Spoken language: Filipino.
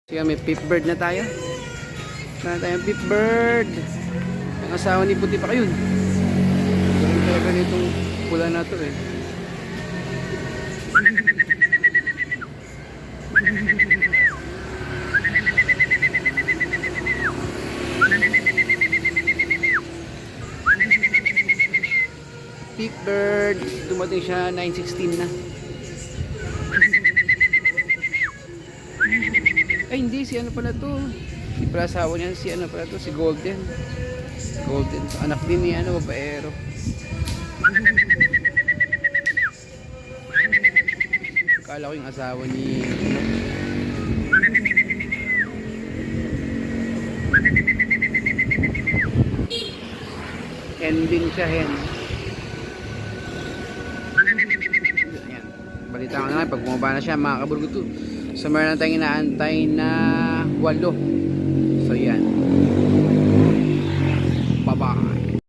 Sige, may peep bird na tayo. Meron tayong peep bird. Ang asawa ni Puti pa yun. Ganun talaga nitong pula na to eh. Peep bird. Dumating siya 9:16 na. Ay hindi, si ano pala to, si pala asawa niyan, si ano pala to, si Golden. Golden, anak din ni ano, babaero. Akala ko yung asawa ni ending siya, hen. Ayan, balita ko na nga, pag bumaba na siya mga kaburgo to. So meron na tayong inaantay na 8